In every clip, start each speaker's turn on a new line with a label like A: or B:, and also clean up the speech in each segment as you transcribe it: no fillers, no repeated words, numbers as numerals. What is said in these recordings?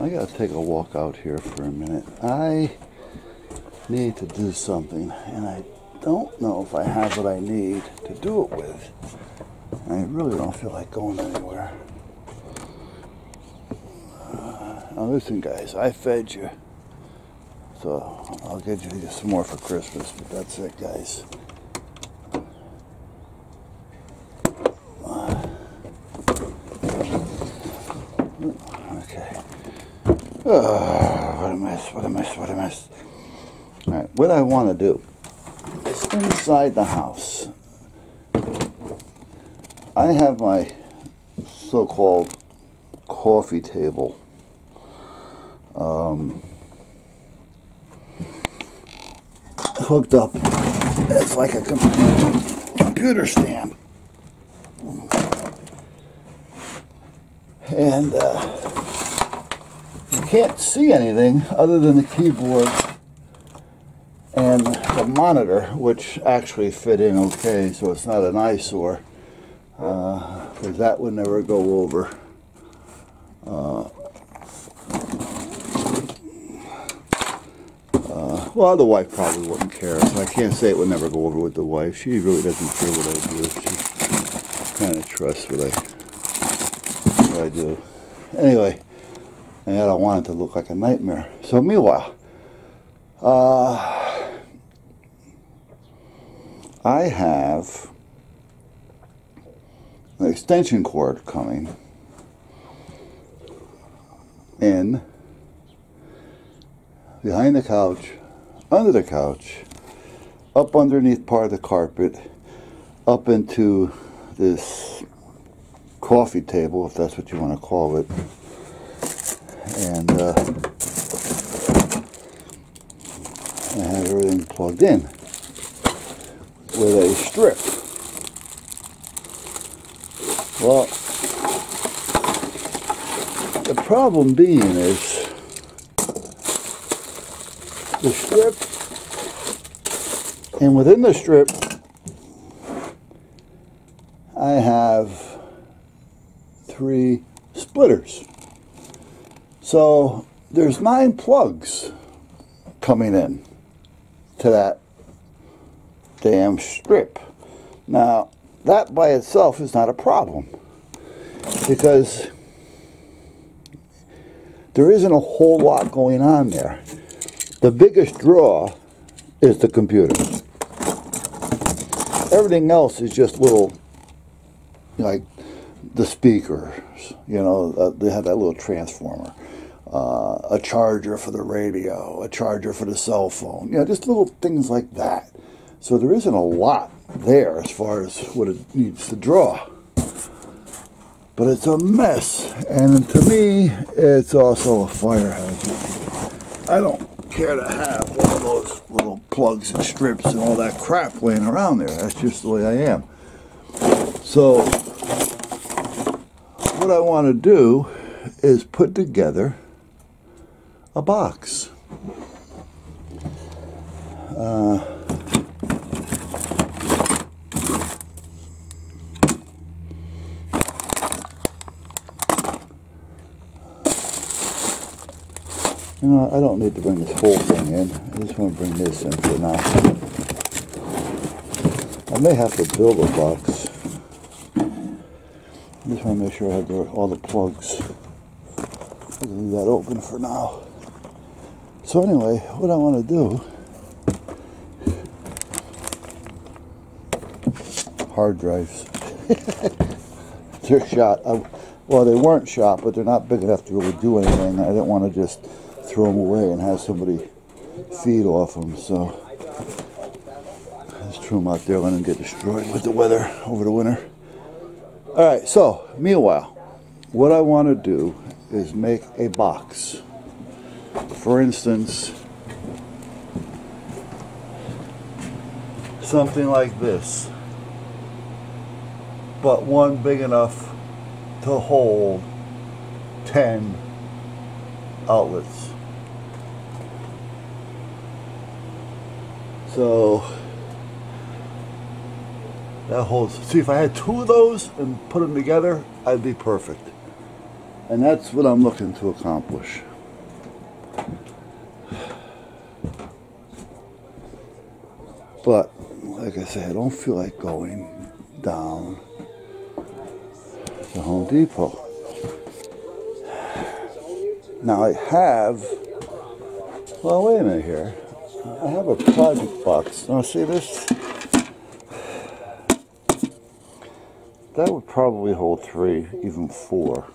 A: I gotta take a walk out here for a minute. I need to do something, and I don't know if I have what I need to do it with. I really don't feel like going anywhere. Now listen, guys, I fed you, so I'll get you some more for Christmas, but that's it, guys. Okay. What a mess, what a mess, what a mess. Alright, what I want to do is inside the house, I have my so-called coffee table. Hooked up. It's like a computer stand. And you can't see anything other than the keyboard and the monitor, which actually fit in okay, so it's not an eyesore, because that would never go over. Well, the wife probably wouldn't care, so I can't say it would never go over with the wife. She really doesn't care what I do. She kind of trusts what I do. Anyway, and I don't want it to look like a nightmare. So meanwhile, I have an extension cord coming in behind the couch, under the couch, up underneath part of the carpet, up into this coffee table, if that's what you want to call it, and I have everything plugged in with a strip. Well, the problem being is the strip, and within the strip I have 3 splitters. So there's 9 plugs coming in to that damn strip. Now that by itself is not a problem, because there isn't a whole lot going on there. The biggest draw is the computer. Everything else is just little, like the speakers, you know, they have that little transformer, a charger for the radio, a charger for the cell phone, you know, just little things like that. So there isn't a lot there as far as what it needs to draw. But it's a mess, and to me, it's also a fire hazard. I don't care to have one of those little plugs and strips and all that crap laying around there. That's just the way I am. So what I want to do is put together a box. You know, I don't need to bring this whole thing in. I just want to bring this in for now. I may have to build a box. I just want to make sure I have all the plugs. I'll leave that open for now. So anyway, what I want to do, hard drives. They're shot. Well, they weren't shot, but they're not big enough to really do anything. I didn't want to just throw them away and have somebody feed off them, so I just threw them out there, let them get destroyed with the weather over the winter. Alright, so meanwhile, what I want to do is make a box. For instance, something like this, but one big enough to hold 10 outlets. So that holds. See, if I had 2 of those and put them together, I'd be perfect. And that's what I'm looking to accomplish. But like I say, I don't feel like going down to Home Depot. Now I have, well, wait a minute here. I have a project box. Now see this? That would probably hold 3, even 4.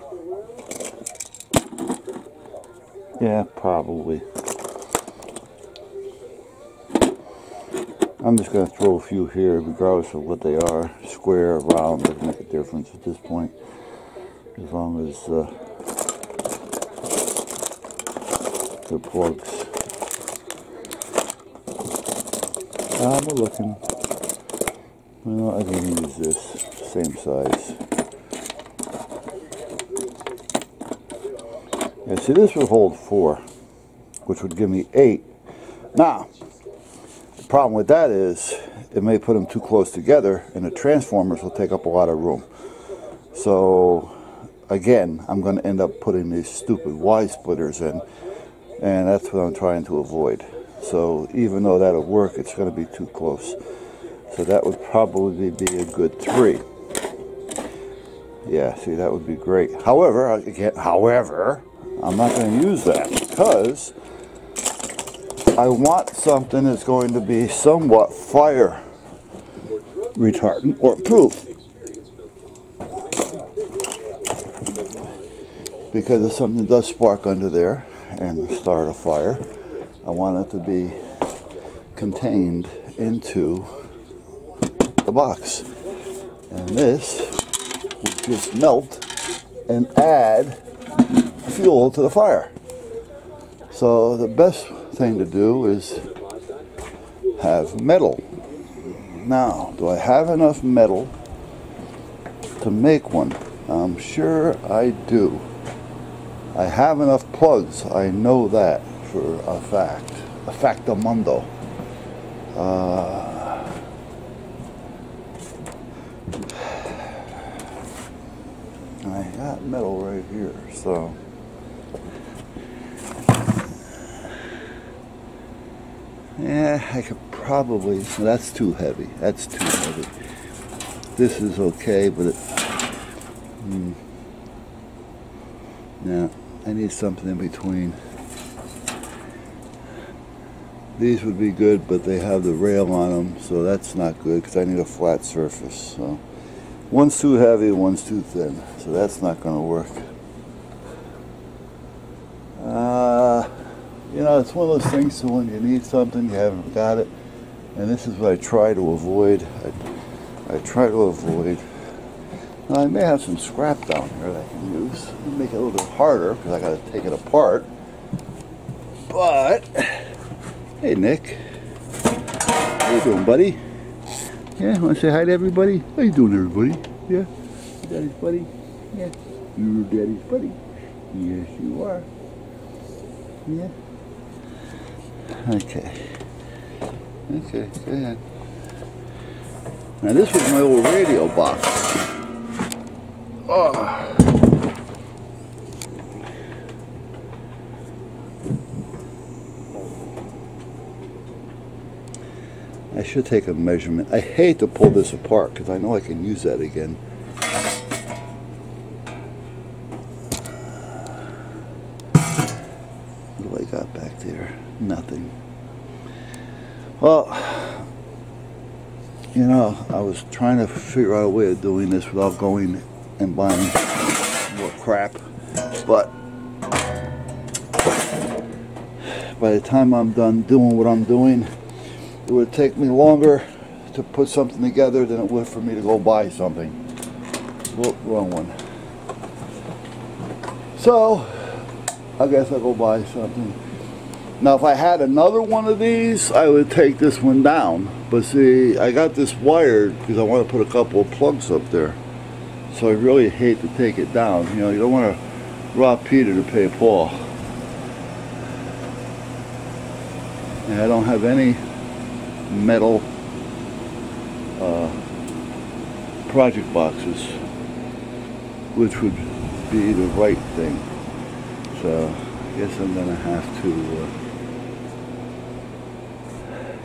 A: Yeah, probably. I'm just going to throw a few here, regardless of what they are. Square, round, doesn't make a difference at this point. As long as they're plugs. I'm looking. Well, I can use this. Same size. Yeah, see, this would hold 4, which would give me 8. Now, the problem with that is it may put them too close together, and the transformers will take up a lot of room. So, again, I'm going to end up putting these stupid Y splitters in, and that's what I'm trying to avoid. So, even though that'll work, it's going to be too close. So that would probably be a good 3. Yeah, see, that would be great. However, I'm not going to use that because I want something that's going to be somewhat fire retardant or proof. Because if something does spark under there and start a fire, I want it to be contained into the box. And this would just melt and add fuel to the fire. So the best thing to do is have metal. Now, do I have enough metal to make one? I'm sure I do. I have enough plugs, I know that for a fact. A factamundo. I got metal right here, so yeah, I could probably, that's too heavy. That's too heavy. This is okay, but it, yeah, I need something in between. These would be good, but they have the rail on them, so that's not good because I need a flat surface. So one's too heavy, one's too thin, so that's not going to work. You know, it's one of those things, so when you need something, you haven't got it, and this is what I try to avoid. I try to avoid. Now, I may have some scrap down here that I can use. It'll make it a little bit harder because I got to take it apart. But hey, Nick, how you doing, buddy? Yeah, want to say hi to everybody? How you doing, everybody? Yeah, you daddy's buddy. Yeah, you're daddy's buddy. Yes, you are. Yeah. Okay. Okay, go ahead. Now this was my old radio box. Oh. I should take a measurement. I hate to pull this apart because I know I can use that again. What do I got back there? Nothing. Well, you know, I was trying to figure out a way of doing this without going and buying more crap, but by the time I'm done doing what I'm doing, it would take me longer to put something together than it would for me to go buy something. Whoop, wrong one. So, I guess I'll go buy something. Now, if I had another one of these, I would take this one down. But see, I got this wired because I want to put a couple of plugs up there. So I really hate to take it down. You know, you don't want to rob Peter to pay Paul. And I don't have any metal project boxes, which would be the right thing. So I guess I'm gonna have to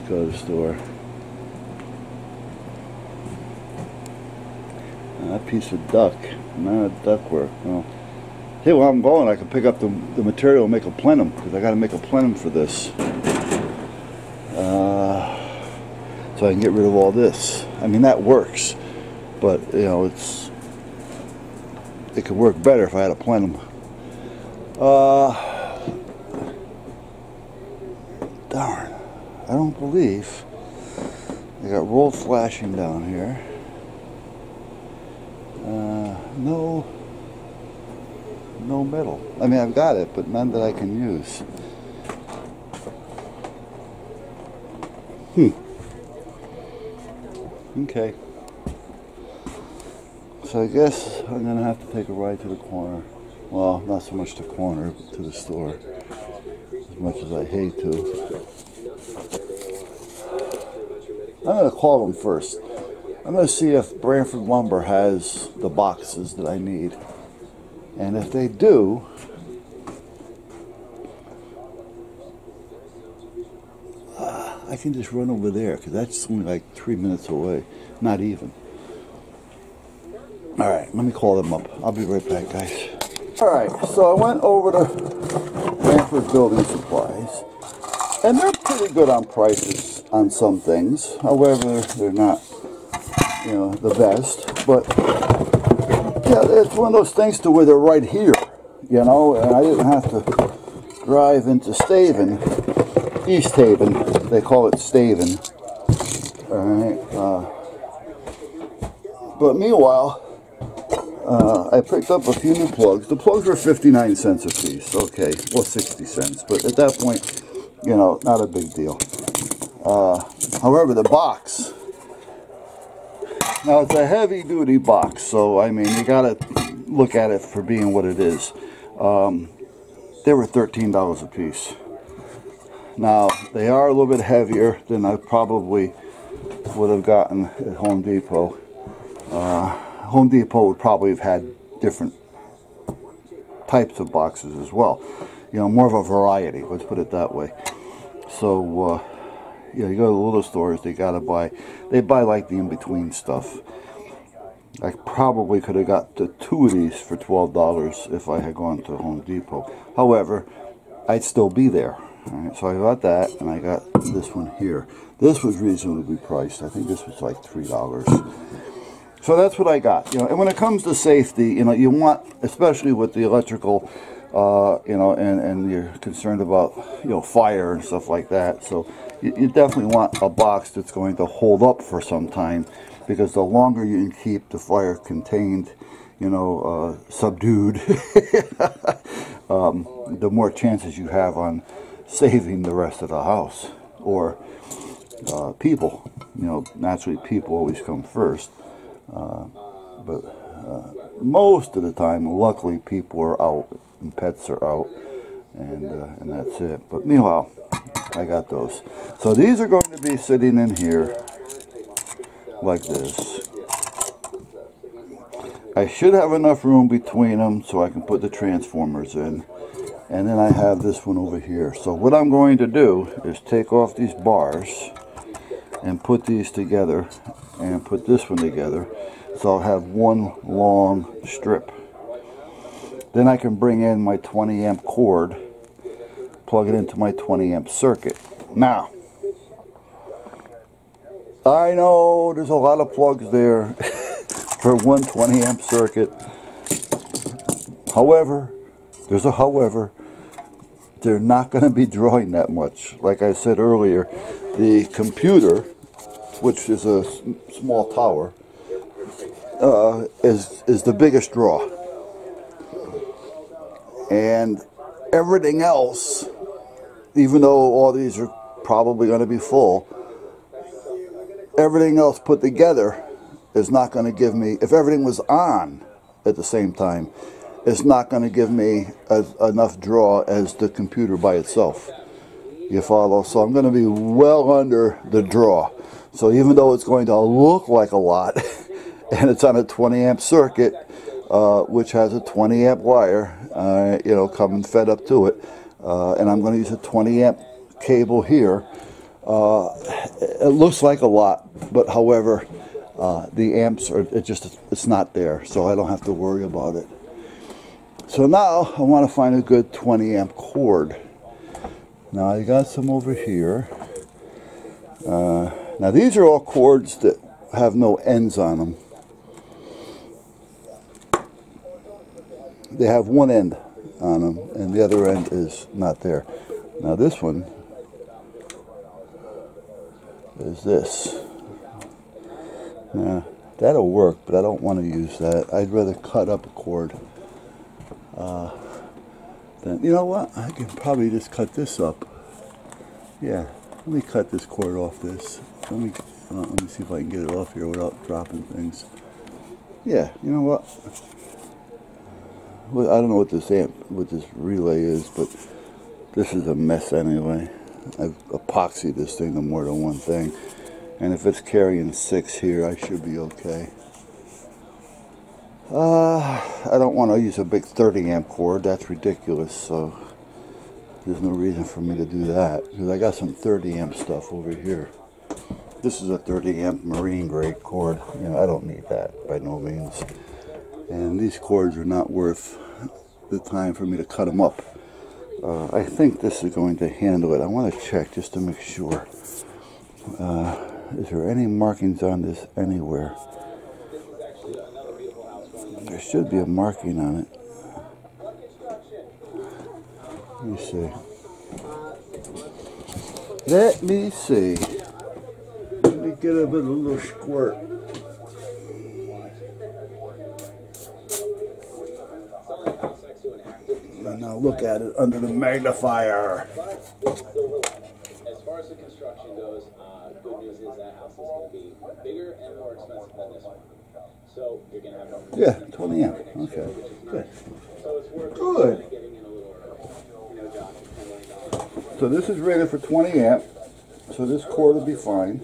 A: go to the store That piece of duck, not ductwork. Well, hey, while I'm going, I can pick up the material and make a plenum, because I got to make a plenum for this. So I can get rid of all this. I mean, that works, but you know, it could work better if I had a plenum. Darn, I don't believe I got roll flashing down here. No metal. I mean, I've got it, but none that I can use. Okay. So I guess I'm gonna have to take a ride to the corner. Well, not so much the corner, but to the store. As much as I hate to. I'm gonna call them first. I'm gonna see if Branford Lumber has the boxes that I need. And if they do, I can just run over there, because that's only like 3 minutes away. Not even. Alright, let me call them up. I'll be right back, guys. Alright, so I went over to Branford Building Supplies. And they're pretty good on prices on some things. However, they're not, you know, the best. But, yeah, it's one of those things to where they're right here, you know. And I didn't have to drive into Staven, East Haven. They call it Staven. Alright. But meanwhile, I picked up a few new plugs. The plugs were 59 cents a piece. Okay, well 60 cents. But at that point, you know, not a big deal. However, the box. Now, it's a heavy-duty box. So, I mean, you got to look at it for being what it is. They were $13 a piece. Now, they are a little bit heavier than I probably would have gotten at Home Depot. Home Depot would probably have had different types of boxes as well. You know, more of a variety, let's put it that way. So, yeah, you go to the little stores, they buy like the in-between stuff. I probably could have got the 2 of these for $12 if I had gone to Home Depot. However, I'd still be there. Alright, so I got that, and I got this one here. This was reasonably priced. I think this was like $3. So that's what I got. You know, and when it comes to safety, you know, you want, especially with the electrical, you know, and you're concerned about, you know, fire and stuff like that. So you definitely want a box that's going to hold up for some time, because the longer you can keep the fire contained, you know, subdued, the more chances you have on saving the rest of the house, or people. You know, naturally people always come first, but most of the time, luckily, people are out and pets are out, and that's it. But meanwhile, I got those. So these are going to be sitting in here like this. I should have enough room between them so I can put the transformers in. And then I have this one over here. So what I'm going to do is take off these bars and put these together and put this one together. So I'll have one long strip. Then I can bring in my 20 amp cord, plug it into my 20 amp circuit. Now, I know there's a lot of plugs there for one 20 amp circuit. However, there's a however, they're not going to be drawing that much. Like I said earlier, the computer, which is a small tower, is the biggest draw. And everything else, even though all these are probably going to be full, everything else put together is not going to give me, if everything was on at the same time, it's not going to give me enough draw as the computer by itself. You follow? So I'm going to be well under the draw. So even though it's going to look like a lot, and it's on a 20 amp circuit, which has a 20 amp wire, you know, coming fed up to it, and I'm going to use a 20 amp cable here. It looks like a lot, but however, The amps are, it's not there, so I don't have to worry about it. So now I want to find a good 20 amp cord. Now I got some over here. Now these are all cords that have no ends on them. They have one end on them and the other end is not there. Now this one is this. Now that'll work, but I don't want to use that. I'd rather cut up a cord. Then, you know what? I can probably just cut this up. Yeah, let me cut this cord off this. Let me see if I can get it off here without dropping things. Yeah, you know what? Well, I don't know what this relay is, but this is a mess anyway. I've epoxied this thing to more than one thing, and if it's carrying 6 here, I should be okay. I don't want to use a big 30 amp cord. That's ridiculous. So there's no reason for me to do that because I got some 30 amp stuff over here. This is a 30 amp marine grade cord. You know, I don't need that by no means. And these cords are not worth the time for me to cut them up. I think this is going to handle it. I want to check just to make sure. Is there any markings on this anywhere? There should be a marking on it. Let me see. Let me see. Let me get a bit of a little squirt. And now look at it under the magnifier.
B: As far as the construction goes, good news is that house is going to be bigger and more expensive than this one. So you're going to have to...
A: Yeah, 20 amp. Okay, good.
B: So it's worth
A: Good.
B: getting in a little early. Job for $10 million.
A: So this is rated for 20 amp. So this cord will be fine.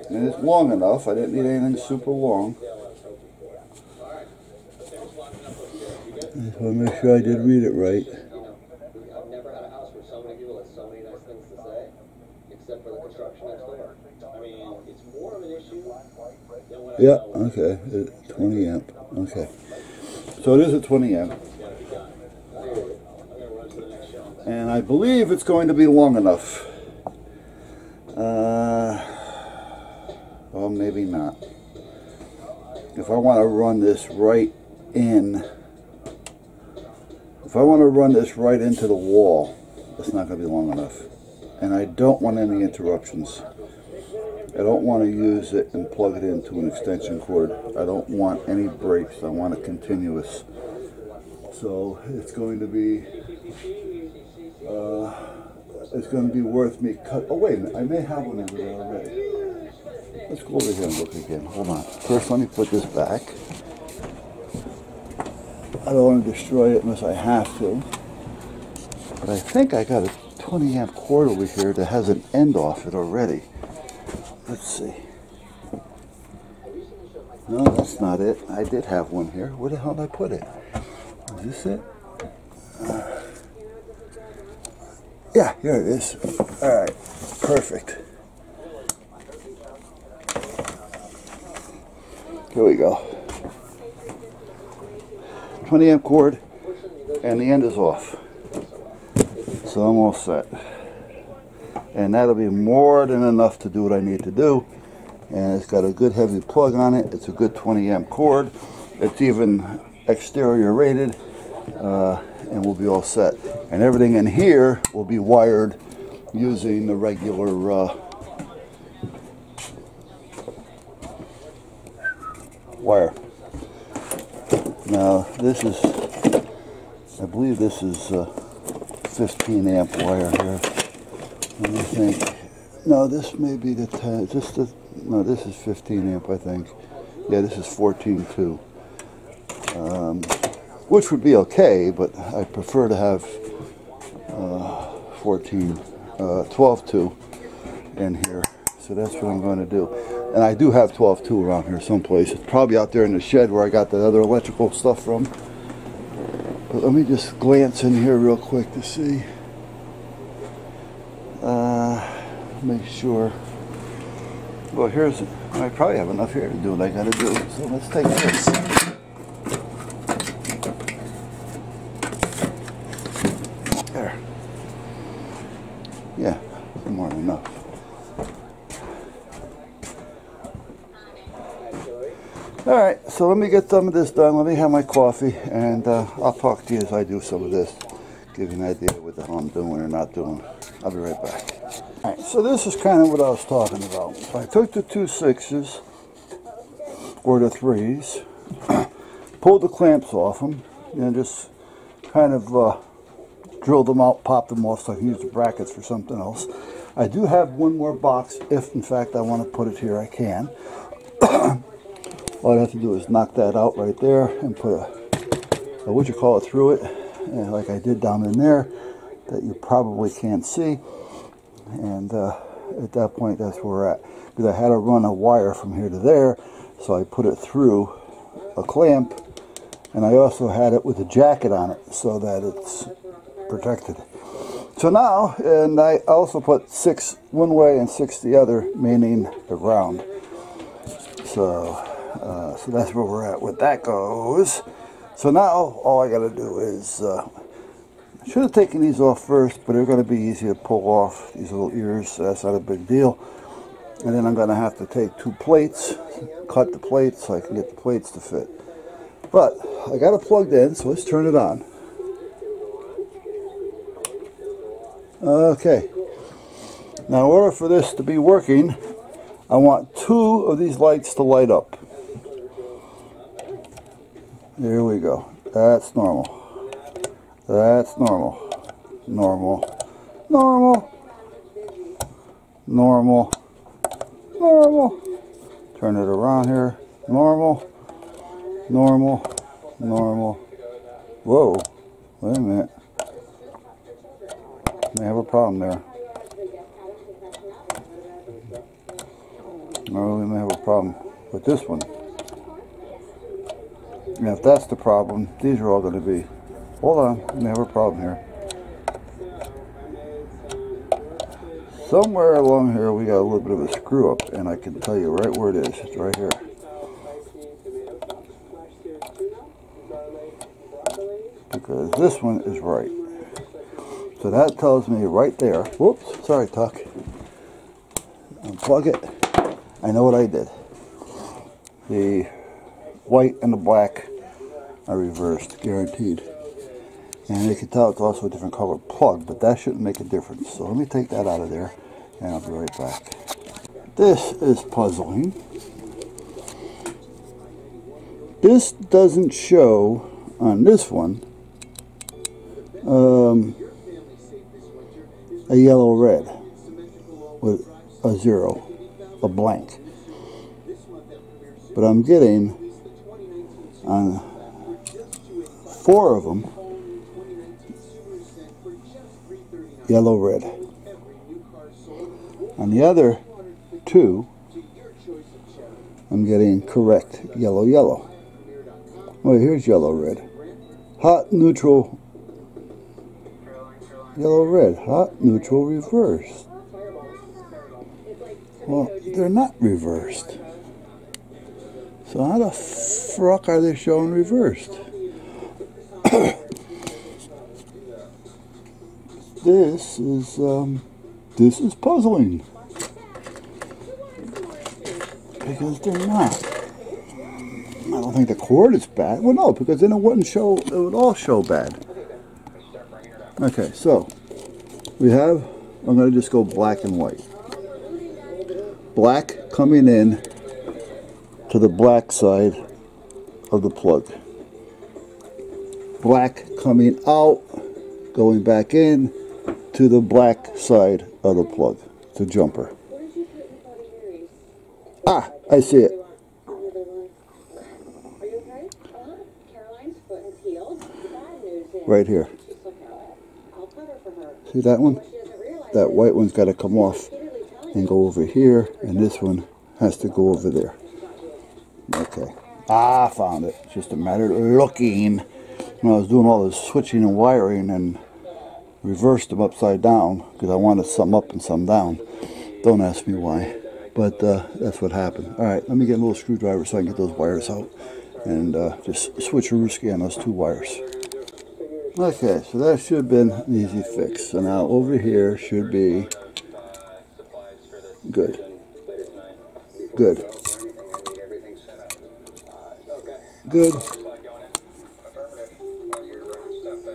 A: And it's long enough. I didn't need anything super long. I just want to make sure I did read it right.
B: I've never had a house where so many people have so many nice things to say, except for the construction next door. I mean, it's more of an issue than what
A: Yeah, okay. 20 amp. Okay. So it is a 20 amp. And I believe it's going to be long enough. Well, maybe not. If I want to run this right in, if I want to run this right into the wall, it's not going to be long enough. And I don't want any interruptions. I don't want to use it and plug it into an extension cord. I don't want any breaks. I want it continuous. So it's going to be worth me cut. Oh wait a minute, I may have one over there already. Let's go over here and look again. Hold on. First, let me put this back. I don't want to destroy it unless I have to. But I think I got a 20 amp cord over here that has an end off it already. Let's see. No, that's not it. I did have one here. Where the hell did I put it? Is this it? Yeah, here it is. Alright, perfect. Here we go. 20 amp cord, and the end is off. So I'm all set. And that'll be more than enough to do what I need to do. And it's got a good heavy plug on it. It's a good 20 amp cord. It's even exterior rated. And we'll be all set. And everything in here will be wired using the regular wire. Now this is, I believe this is 15 amp wire here. Let me think. No, this may be the 10. No, this is 15 amp, I think. Yeah, this is 14.2. Which would be okay, but I prefer to have 12.2 in here. So that's what I'm going to do. And I do have 12.2 around here someplace. It's probably out there in the shed where I got the other electrical stuff from. But let me just glance in here real quick to see. Make sure. Well, I probably have enough here to do what I gotta do. So let's take this. There. Yeah, more than enough. Alright, so let me get some of this done. Let me have my coffee, and I'll talk to you as I do some of this. Give you an idea of what the hell I'm doing or not doing. I'll be right back. Alright, so this is kind of what I was talking about. So I took the 2 6s, or the 3s, pulled the clamps off them, and just kind of drilled them out, popped them off so I can use the brackets for something else. I do have one more box. If, in fact, I want to put it here, I can. All I have to do is knock that out right there and put a through it, like I did down in there, that you probably can't see. And at that point, that's where we're at. Because I had to run a wire from here to there, so I put it through a clamp, and I also had it with a jacket on it so that it's protected. So now, and I also put 6 one way and 6 the other, meaning the round. So that's where we're at with that goes. So now all I got to do is, I should have taken these off first, but they're going to be easy to pull off, these little ears, so that's not a big deal. And then I'm going to have to take 2 plates, cut the plates so I can get the plates to fit. But I got it plugged in, so let's turn it on. Okay. Now in order for this to be working, I want 2 of these lights to light up. There we go. That's normal. That's normal. Normal. Normal. Normal. Normal. Turn it around here. Normal. Normal. Normal. Whoa. Wait a minute. I have a problem there. I really may have a problem with this one. And if that's the problem, these are all going to be. Hold on, we have a problem here. Somewhere along here we got a little bit of a screw up, and I can tell you right where it is. It's right here. Because this one is right. So that tells me right there. Whoops, sorry, Tuck. Unplug it. I know what I did. The white and the black are reversed, guaranteed. And you can tell it's also a different color plug, but that shouldn't make a difference. So let me take that out of there, and I'll be right back. This is puzzling. This doesn't show on this one a yellow-red with a 0, a blank. But I'm getting on 4 of them yellow-red. On the other 2, I'm getting correct yellow-yellow. Well, here's yellow-red. Hot, neutral, yellow-red. Hot, neutral, reversed. Well, they're not reversed. So how the fuck are they showing reversed? This is puzzling. Because they're not. I don't think the cord is bad. Well, no, because then it wouldn't show. It would all show bad. Okay, so we have. I'm going to just go black and white. Black coming in to the black side of the plug. Black coming out, going back in to the black side of the plug. It's a jumper. Ah, I see it. Right here. See that one? That white one's got to come off and go over here, and this one has to go over there. Okay. I found it. It's just a matter of looking. When I was doing all this switching and wiring and reversed them upside down because I wanted some up and some down. Don't ask me why. But that's what happened. All right, let me get a little screwdriver so I can get those wires out and just switcherooski on those two wires. Okay, so that should have been an easy fix. So now over here should be good. Good. Good.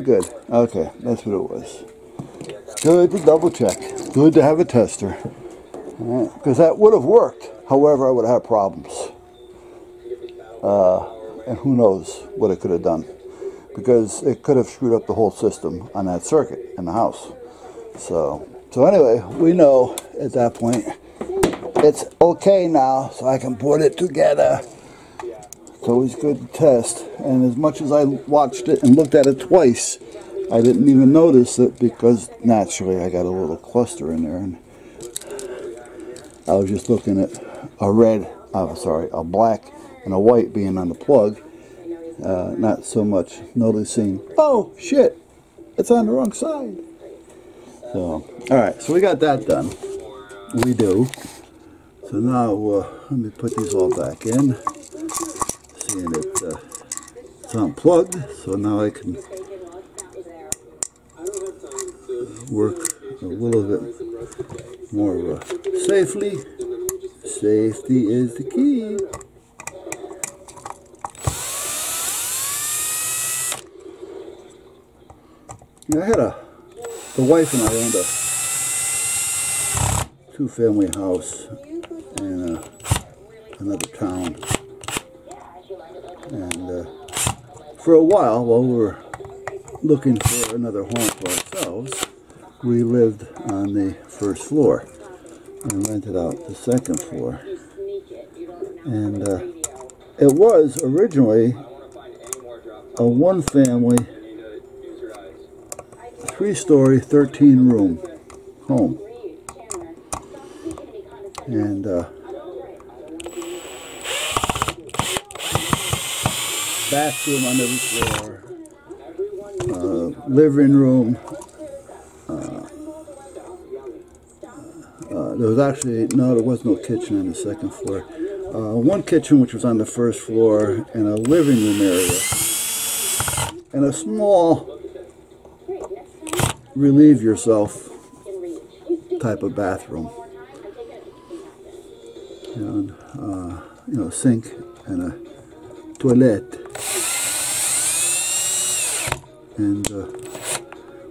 A: Good. Okay, that's what it was. Good to double check. Good to have a tester. Because that would have worked. However, I would have had problems. And who knows what it could have done. Because it could have screwed up the whole system on that circuit in the house. So anyway, we know at that point it's okay now, so I can put it together. It's always good to test. And as much as I watched it and looked at it twice, I didn't even notice it because naturally I got a little cluster in there. And I was just looking at a black and a white being on the plug. Not so much noticing, oh shit, it's on the wrong side. So, alright, so we got that done. We do. So now, let me put these all back in. Seeing it's unplugged, so now I can work a little bit more safely. Safety is the key. I had the wife and I owned a two-family house in another town, and for a while we were looking for another home for ourselves, we lived on the first floor and rented out the second floor, and it was originally a one-family 3-story, 13-room home, and bathroom on every floor, living room. There was actually there was no kitchen on the second floor. One kitchen which was on the first floor, and a living room area, and a small relieve yourself type of bathroom, and sink and a toilet, and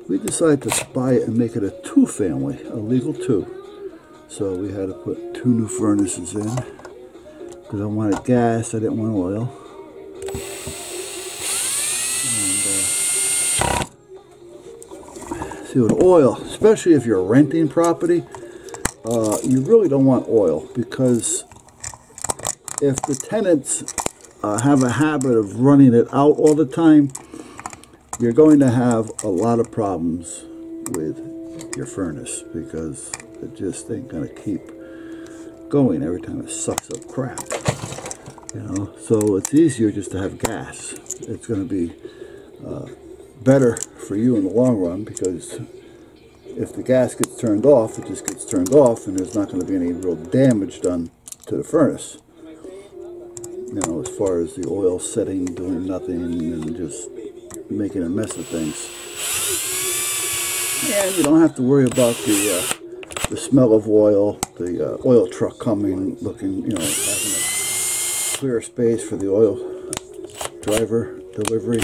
A: we decided to buy it and make it a two-family, a legal two. So we had to put 2 new furnaces in because I wanted gas, I didn't want oil. See, with oil, especially if you're renting property, you really don't want oil, because if the tenants have a habit of running it out all the time, you're going to have a lot of problems with your furnace, because it just ain't going to keep going every time it sucks up crap. So it's easier just to have gas. It's going to be better for you in the long run, because if the gas gets turned off, it just gets turned off, and there's not going to be any real damage done to the furnace. As far as the oil setting, doing nothing, and just making a mess of things. And you don't have to worry about the smell of oil, the oil truck coming, looking, having a clear space for the oil driver delivery.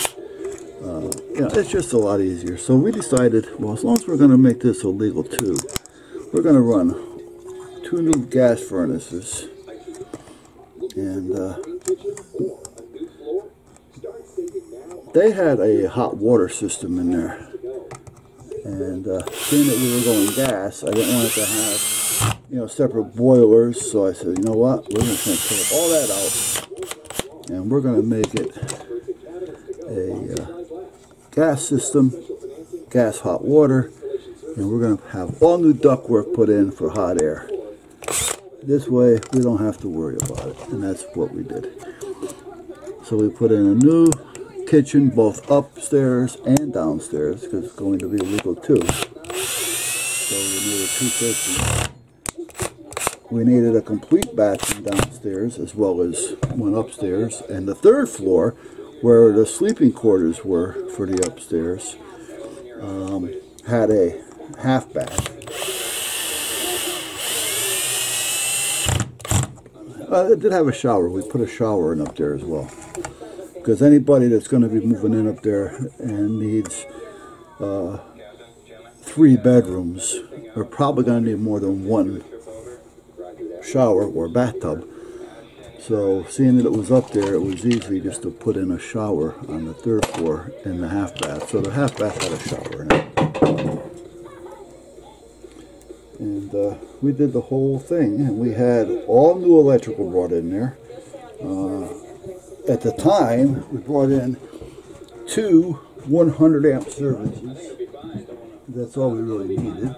A: It's just a lot easier. So we decided, well, as long as we're going to make this a legal two, we're going to run 2 new gas furnaces, and they had a hot water system in there, and seeing that we were going gas, I didn't want it to have separate boilers, so I said, you know what, we're just going to take all that out, and we're going to make it a gas system, gas hot water, and we're going to have all new ductwork put in for hot air. This way we don't have to worry about it, and that's what we did. So we put in a new kitchen, both upstairs and downstairs, because it's going to be legal too. So we made a 2 kitchens. we needed a complete bathroom downstairs as well as one upstairs. And the third floor, where the sleeping quarters were for the upstairs, had a half bath. It did have a shower. We put a shower in up there as well. Because anybody that's going to be moving in up there and needs 3 bedrooms are probably going to need more than one shower or bathtub. So seeing that it was up there, it was easy just to put in a shower on the 3rd floor in the half bath. So the half bath had a shower in it. And we did the whole thing, and we had all new electrical brought in there. At the time, we brought in 2 100 amp services. That's all we really needed.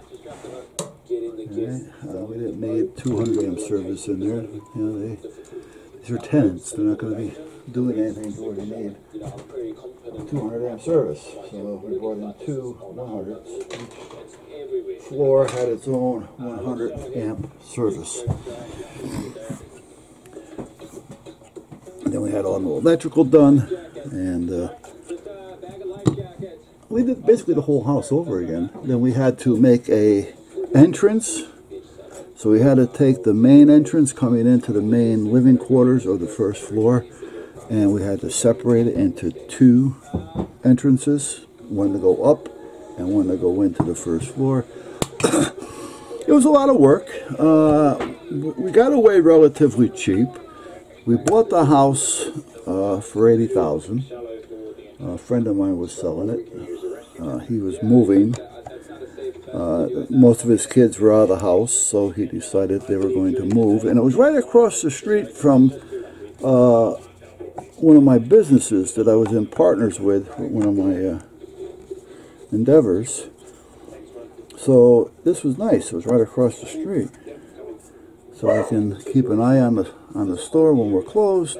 A: Okay. We didn't need 200 amp service in there. You know, these are tenants. They're not going to be doing anything to where they need 200 amp service. So we brought in 2 100s. Each floor had its own 100 amp service. And then we had all the electrical done, and we did basically the whole house over again. Then we had to make a entrance. So we had to take the main entrance coming into the main living quarters of the 1st floor, and we had to separate it into 2 entrances, one to go up and one to go into the 1st floor. It was a lot of work. We got away relatively cheap. We bought the house for $80,000. A friend of mine was selling it. He was moving. Most of his kids were out of the house, so he decided they were going to move. And it was right across the street from one of my businesses that I was in partners with, one of my endeavors. So this was nice. It was right across the street, so I can keep an eye on the store when we're closed.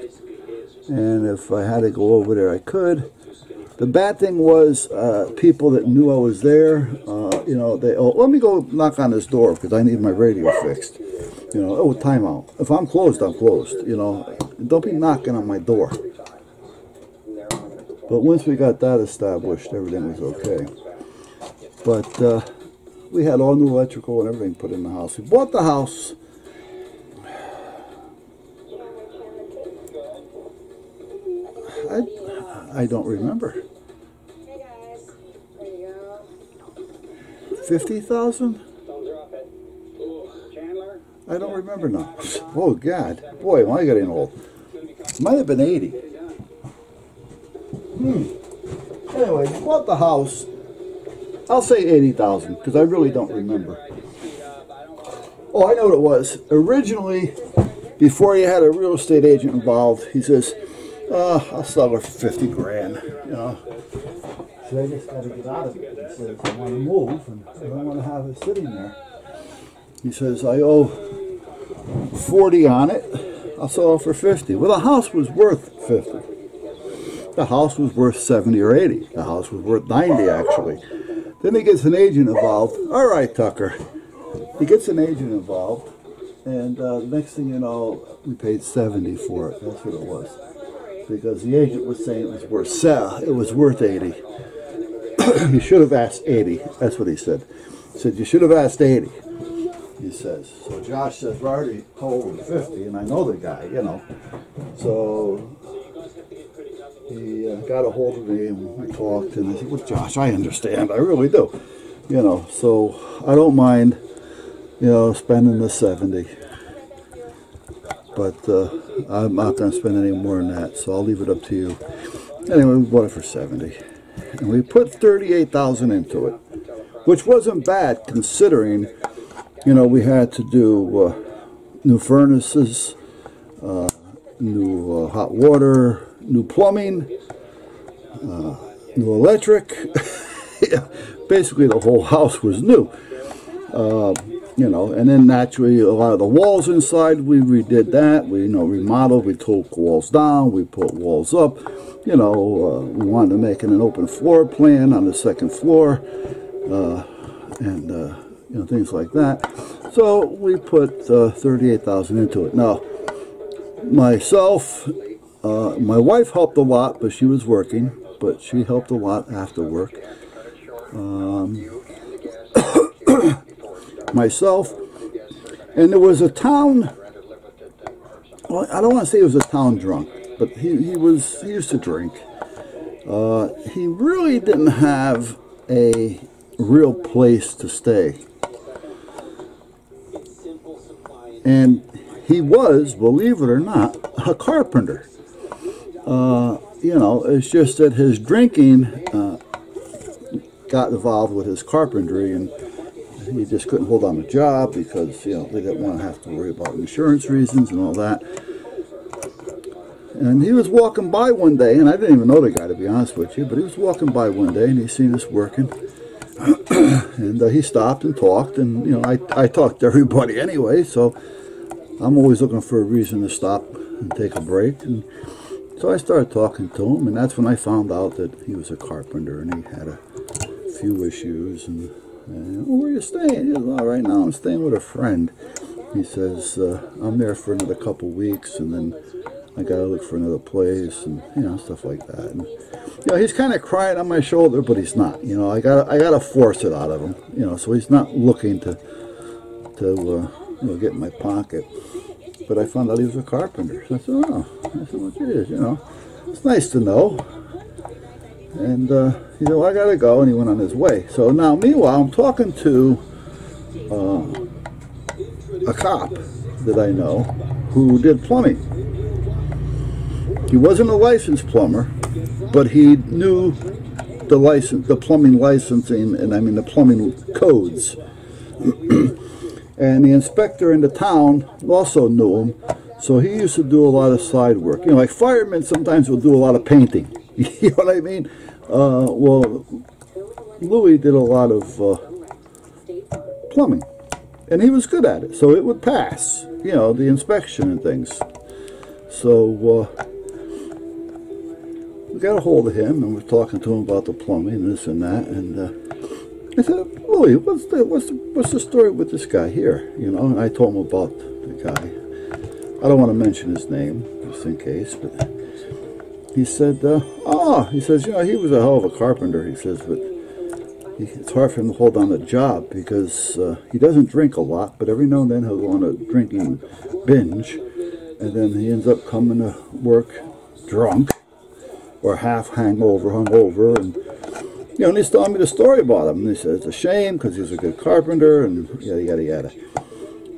A: And if I had to go over there, I could. The bad thing was people that knew I was there, you know, let me go knock on this door because I need my radio fixed. You know, oh, timeout. If I'm closed, I'm closed. You know, don't be knocking on my door. But once we got that established, everything was okay. But we had all new electrical and everything put in the house. We bought the house. I don't remember.
C: Hey guys, there you go.
A: 50,000?
C: Chandler?
A: I don't remember now. Oh God, boy, am I getting old. It might have been 80. Anyway, we bought the house. I'll say 80,000 because I really don't remember. Oh, I know what it was. Originally, before you had a real estate agent involved, he says, I'll sell her for 50 grand, you know. So I just got to get out of it. He says, I want to move, and I don't want to have it sitting there. He says, I owe 40 on it. I'll sell it for 50. Well, the house was worth 50. The house was worth 70 or 80. The house was worth 90, actually. Then he gets an agent involved. All right, Tucker. He gets an agent involved, and the next thing you know, we paid 70 for it. That's what it was. Because the agent was saying it was worth 80. You should have asked 80. That's what he said. He said, you should have asked 80. He says. So Josh says, we're already told 50, and I know the guy, you know. So he got a hold of me, and we talked, and I said, well, Josh, I understand. I really do. You know, so I don't mind, you know, spending the 70. But I'm not going to spend any more than that, so I'll leave it up to you. Anyway, we bought it for 70. And we put 38,000 into it, which wasn't bad considering, you know, we had to do new furnaces, new hot water, new plumbing, new electric. Yeah, basically the whole house was new. You know, and then naturally a lot of the walls inside, we redid that. We, you know, remodeled, we took walls down, we put walls up. You know, we wanted to make it an open floor plan on the 2nd floor, and, you know, things like that. So we put $38,000 into it. Now, myself, my wife helped a lot, but she was working. But she helped a lot after work. Myself, and there was a town. Well, I don't want to say he was a town drunk, but he used to drink. He really didn't have a real place to stay. And he was, believe it or not, a carpenter. You know, it's just that his drinking got involved with his carpentry, and he just couldn't hold on a job because, you know, they didn't want to have to worry about insurance reasons and all that. And he was walking by one day, and I didn't even know the guy, to be honest with you, but he was walking by one day, and he seen us working. And he stopped and talked, and, you know, I talked to everybody anyway, so I'm always looking for a reason to stop and take a break. And so I started talking to him, and that's when I found out that he was a carpenter, and he had a few issues. And well, where are you staying? He says, well, right now I'm staying with a friend. He says, I'm there for another couple weeks, and then I gotta look for another place, and, you know, stuff like that. And, you know, he's kind of crying on my shoulder, but he's not. You know, I gotta force it out of him. You know, so he's not looking to you know, get in my pocket. But I found out he was a carpenter. So I said, oh, I said, well, geez, you know, it's nice to know. And he said, well, I gotta go, and he went on his way. So now, meanwhile, I'm talking to a cop that I know who did plumbing. He wasn't a licensed plumber, but he knew the plumbing licensing, and I mean the plumbing codes. And the inspector in the town also knew him, so he used to do a lot of side work. You know, like firemen sometimes will do a lot of painting. You know what I mean? Well, Louis did a lot of plumbing, and he was good at it, so it would pass, you know, the inspection and things. So we got a hold of him, and we're talking to him about the plumbing and this and that, and I said, Louis, what's the story with this guy here? You know, and I told him about the guy. I don't want to mention his name, just in case, but he said, he says, you know, he was a hell of a carpenter, he says, but it's hard for him to hold on a job because he doesn't drink a lot, but every now and then he'll go on a drinking binge, and then he ends up coming to work drunk or half hungover, and you know, and he's telling me the story about him. And he said it's a shame because he's a good carpenter, and yada yada yada.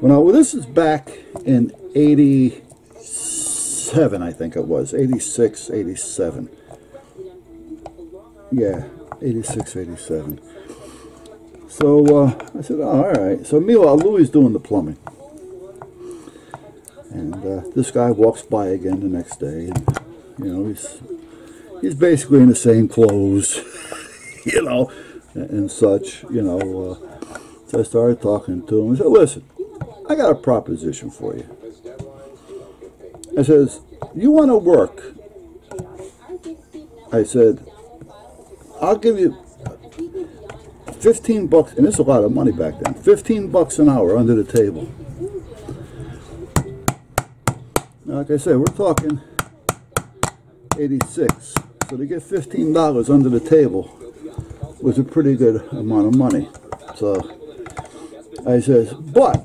A: Well, this is back in '87, I think it was, 86, 87. Yeah, 86, 87. So I said, oh, all right. So meanwhile, Louis is doing the plumbing, and this guy walks by again the next day, and you know, he's basically in the same clothes. You know, and such, you know. So I started talking to him. I said, listen, I got a proposition for you. I says, you want to work? I said, I'll give you 15 bucks, and this is a lot of money back then, 15 bucks an hour under the table. Now, like I said, we're talking 86. So to get $15 under the table was a pretty good amount of money. So I says, but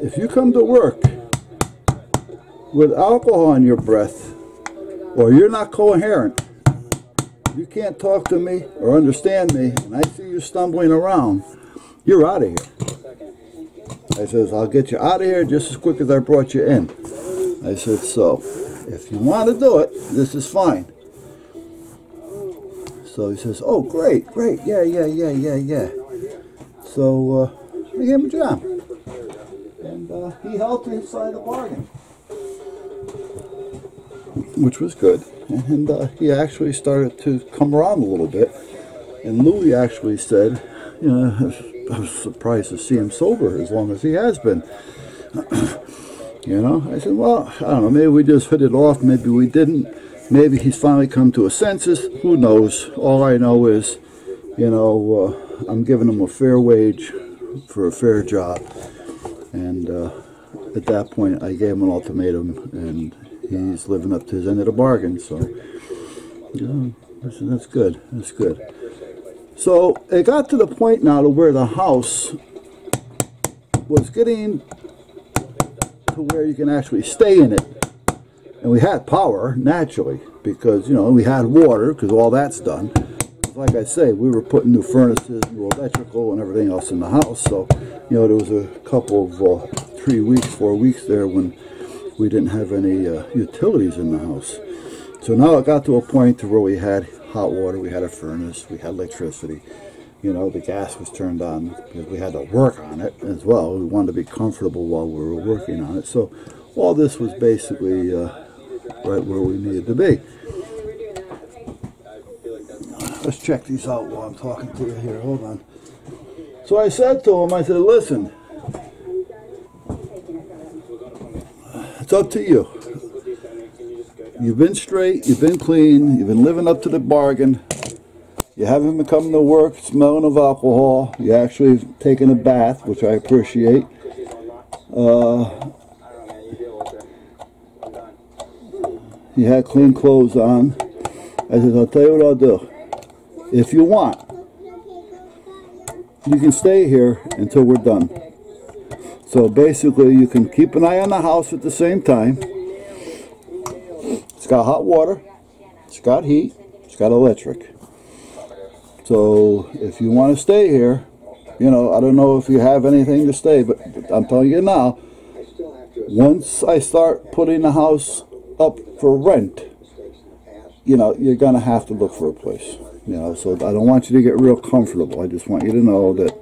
A: if you come to work with alcohol in your breath, or you're not coherent, you can't talk to me or understand me, and I see you stumbling around, you're out of here. I says, I'll get you out of here just as quick as I brought you in. I said, so if you want to do it, this is fine. So he says, oh, great, yeah. So I gave him a job. And he helped his side of the bargain, which was good. And he actually started to come around a little bit. And Louis actually said, you know, I was surprised to see him sober as long as he has been. You know, I said, well, I don't know, maybe we just hit it off, maybe we didn't. Maybe he's finally come to a senses. Who knows? All I know is, you know, I'm giving him a fair wage for a fair job. And at that point, I gave him an ultimatum, and he's living up to his end of the bargain. So, that's good. That's good. So it got to the point now to where the house was getting to where you can actually stay in it. And we had power, naturally, because, we had water, because all that's done. Like I say, we were putting new furnaces, new electrical, and everything else in the house. So, there was a couple of 3 weeks, 4 weeks there when we didn't have any utilities in the house. So now it got to a point to where we had hot water, we had a furnace, we had electricity. The gas was turned on because we had to work on it as well. We wanted to be comfortable while we were working on it. So all this was basically right where we needed to be. Let's check these out while I'm talking to you here. Hold on. So I said to him, I said, listen, it's up to you. You've been straight, you've been clean, you've been living up to the bargain. You haven't been coming to work smelling of alcohol. You actually taken a bath, which I appreciate. You had clean clothes on. I said, I'll tell you what I'll do. If you want, you can stay here until we're done. So basically, you can keep an eye on the house at the same time. It's got hot water, it's got heat, it's got electric. So if you want to stay here, I don't know if you have anything to stay, but I'm telling you now, once I start putting the house up for rent, you're going to have to look for a place. So I don't want you to get real comfortable. I just want you to know that,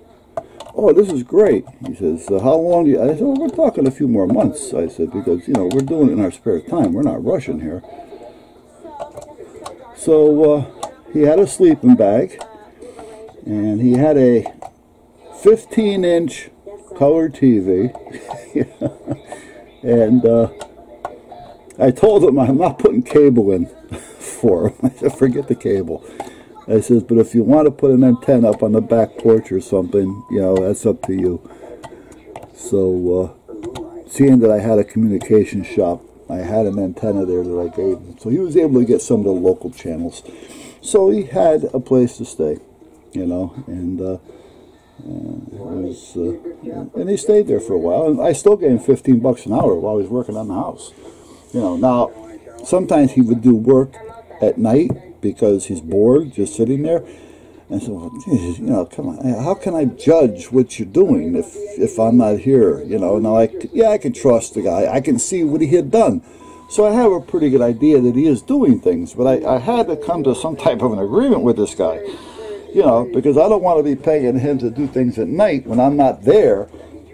A: oh, this is great. He says, how long do you... I said, well, we're talking a few more months. I said, because, we're doing it in our spare time. We're not rushing here. So he had a sleeping bag, and he had a 15-inch color TV. And I told him I'm not putting cable in for him. I said, forget the cable. I says, but if you want to put an antenna up on the back porch or something, that's up to you. So, seeing that I had a communication shop, I had an antenna there that I gave him. So he was able to get some of the local channels. So he had a place to stay, and and he stayed there for a while. And I still gave him $15 an hour while he was working on the house. Now, sometimes he would do work at night because he's bored just sitting there. And so, well, geez, come on, how can I judge what you're doing if I'm not here? Now I can trust the guy. I can see what he had done. So I have a pretty good idea that he is doing things. But I had to come to some type of an agreement with this guy, because I don't want to be paying him to do things at night when I'm not there,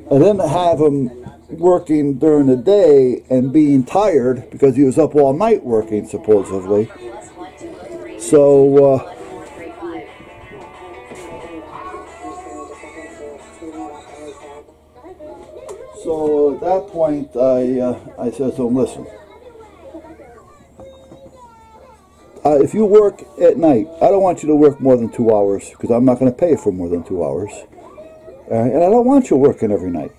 A: and then have him working during the day and being tired because he was up all night working, supposedly. So, at that point, I said to him, listen, if you work at night, I don't want you to work more than 2 hours because I'm not going to pay you for more than 2 hours. And I don't want you working every night.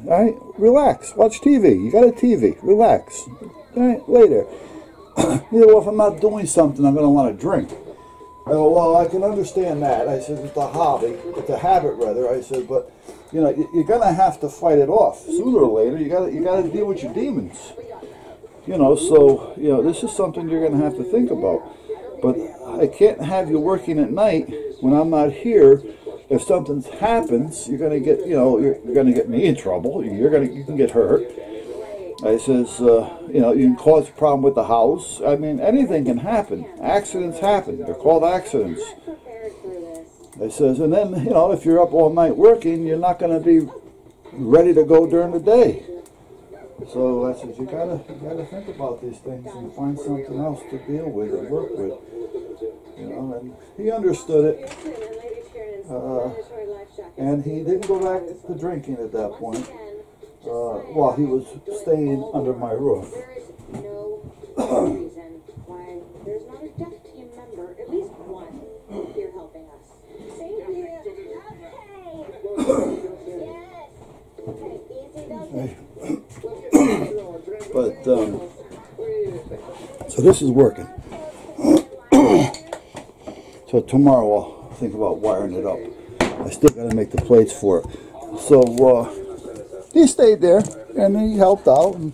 A: All right? Relax. Watch TV. You got a TV. Relax. All right? Later. Well, if I'm not doing something, I'm going to want to drink. I go, well, I can understand that. I said, it's a hobby. It's a habit, rather. I said, but, you're going to have to fight it off. Sooner or later, you got to deal with your demons. So, this is something you're going to have to think about. But I can't have you working at night when I'm not here. If something happens, you're going to get, you're going to get me in trouble. You can get hurt. I says, you can cause a problem with the house. I mean, anything can happen. Accidents happen. They're called accidents. I says, and then, if you're up all night working, you're not going to be ready to go during the day. So I said, you gotta think about these things and find something else to deal with and work with. And he understood it. And he didn't go back to drinking at that point while he was staying under my roof.
C: There is no reason why there's not a deaf team member, at least one, here helping us. Thank you. Okay.
A: so this is working. So tomorrow I'll think about wiring it up. I still got to make the plates for it. So he stayed there and he helped out, and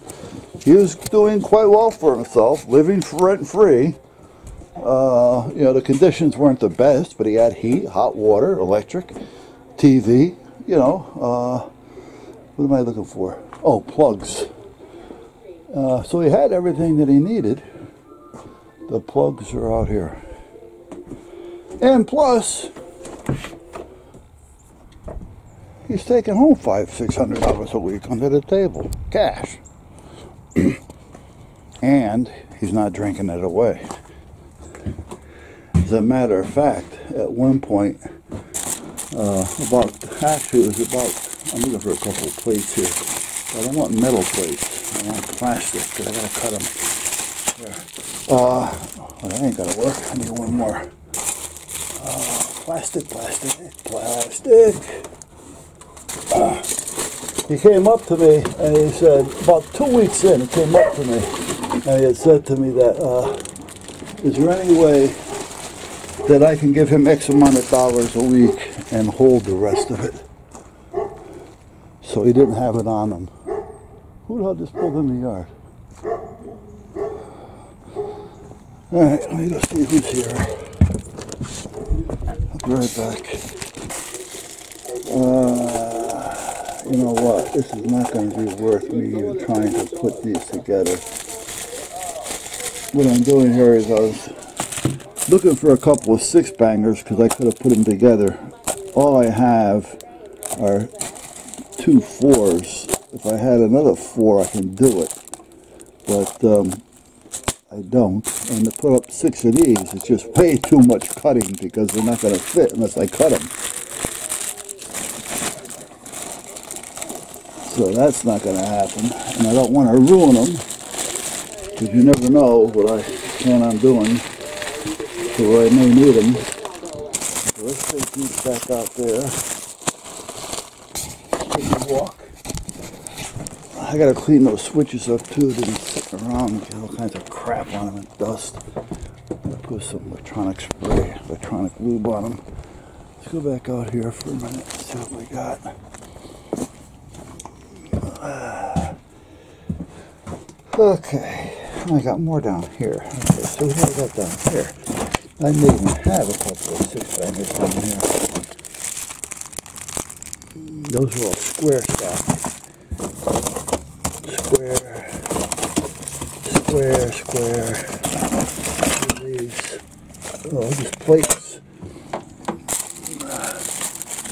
A: he was doing quite well for himself, living rent-free. You know, the conditions weren't the best, but he had heat, hot water, electric, TV, you know. What am I looking for? Oh, plugs. So he had everything that he needed. The plugs are out here. And plus, he's taking home $500-600 a week under the table, cash. And he's not drinking it away. As a matter of fact, at one point, actually it was about, I'm looking for a couple of plates here. I don't want metal plates, I want plastic, because I gotta cut them. There. Well, that ain't gonna work, I need one more. Plastic. He came up to me and he said, about 2 weeks in, he came up to me and he had said to me that, is there any way that I can give him X amount of dollars a week and hold the rest of it? So he didn't have it on him. Who the hell just pulled in the yard? Alright, let me go see who's here. I'll be right back. You know what? This is not going to be worth me even trying to put these together. What I'm doing here is I was looking for a couple of 6-bangers because I could have put them together. All I have are 2 4s. If I had another 4, I can do it. But I don't. And to put up 6 of these, it's just way too much cutting because they're not going to fit unless I cut them. So that's not going to happen. And I don't want to ruin them because you never know what I plan on doing. So I may need them. So let's take these back out there. Take a walk. I gotta clean those switches up too. They didn't sit around and get all kinds of crap on them and dust. Put some electronic spray, electronic lube on them. Let's go back out here for a minute. See what we got. Okay, I got more down here. Okay, so what do I got down here? I may even have a couple of 6-bangers down here. Those are all square stock. Square. These, oh, just plates.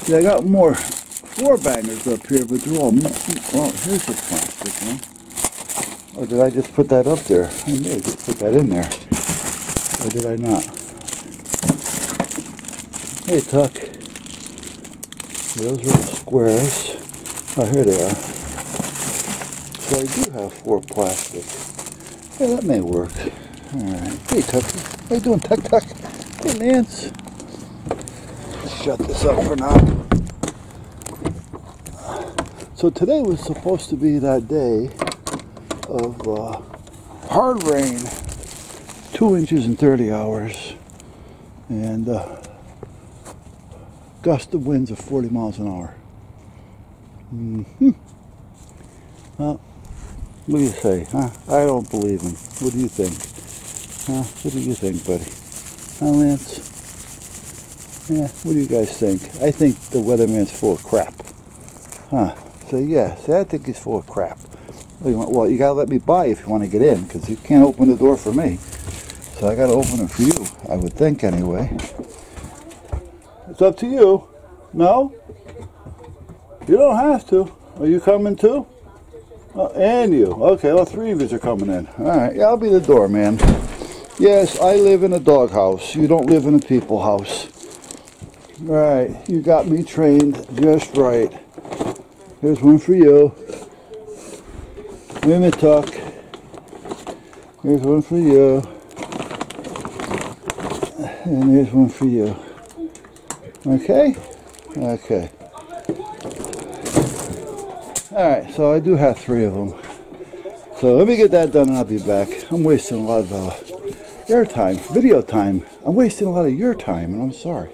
A: Yeah, I got more 4-bangers up here, but they're all, well, here's the plastic one. Or did I just put that up there? I may have just put that in there. Or did I not? Hey, Tuck. Those are squares. Oh, here they are. So I do have 4 plastic. Yeah, that may work. Alright. Hey, Tuck. How you doing, Tuck? Hey, Lance. Let's shut this up for now. So today was supposed to be that day of hard rain. 2 inches in 30 hours. And gust of winds of 40 miles an hour. Well, what do you say, huh? I don't believe him. What do you think? Huh? What do you think, buddy? Huh, Lance? Yeah, what do you guys think? I think the weatherman's full of crap. Huh? So yeah, see, I think he's full of crap. Well, you gotta let me by if you want to get in, because you can't open the door for me. So I gotta open it for you, I would think anyway. It's up to you. No? You don't have to. Are you coming too? Oh, and you. Okay, well, 3 of you are coming in. Alright, yeah, I'll be the doorman. Yes, I live in a doghouse. You don't live in a people house. Right, you got me trained just right. Here's one for you. Wait a minute, Tuck. Here's one for you. And here's one for you. Okay? Okay. Alright, so I do have 3 of them. So let me get that done and I'll be back. I'm wasting a lot of air time, video time. I'm wasting a lot of your time and I'm sorry.